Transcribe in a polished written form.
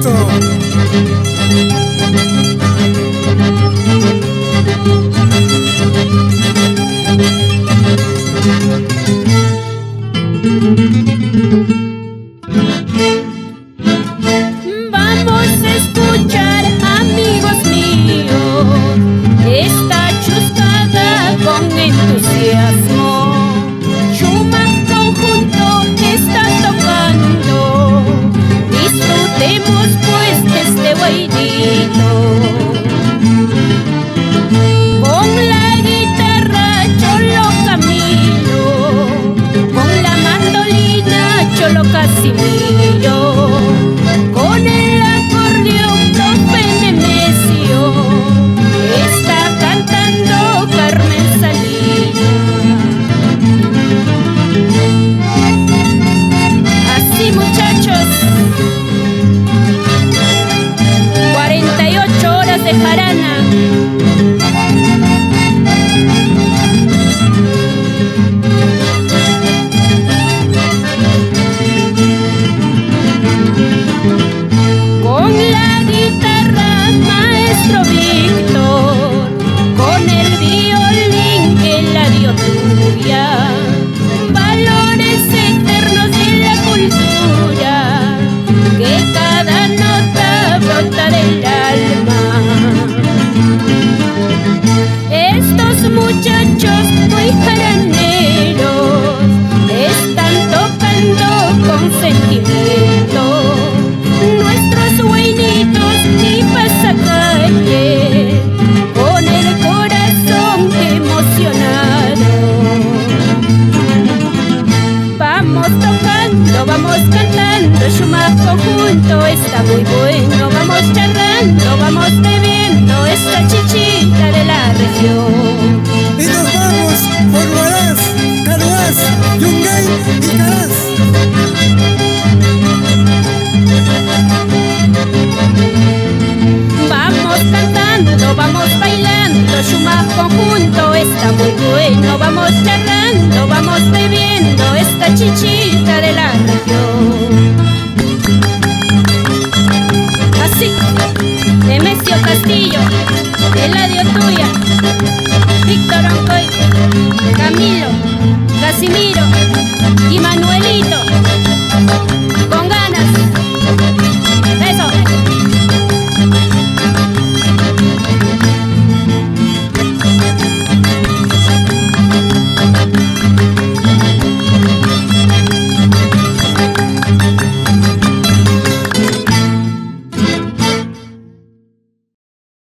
Víctor. Vamos a escuchar, amigos míos, esta chuscada con entusiasmo. Schumann conjunto está tocando, disfrutemos pues de este guaidito. Con la guitarra Cholo Camilo, con la mandolina Cholo Casimiro, con el acordeón profe Nemesio, está cantando Carmen Salinas. Así, muchachos, 48 horas de jarana. Con la guitarra maestro Víctor, con el violín el adiós tuya, valores eternos de la cultura, que cada nota brota del alma. Estos muchachos muy jaraneros están tocando con sentimiento nuestros buenitos y pasacalle, con el corazón emocionado. Vamos tocando, vamos cantando, Schumann conjunto está muy bueno. Vamos charlando, vamos bebiendo esta chichita de la región. Y nos vamos por Huaraz, Carhuaz, Yungay y Caraz. Vamos cantando, vamos bailando, Schumann conjunto está muy bueno. Vamos charlando, vamos bebiendo esta chichita de la región. Así, Nemesio Castillo, Eladio Tuya, Víctor Oncoy, Camilo, Casimiro y Manuelito, con ganas.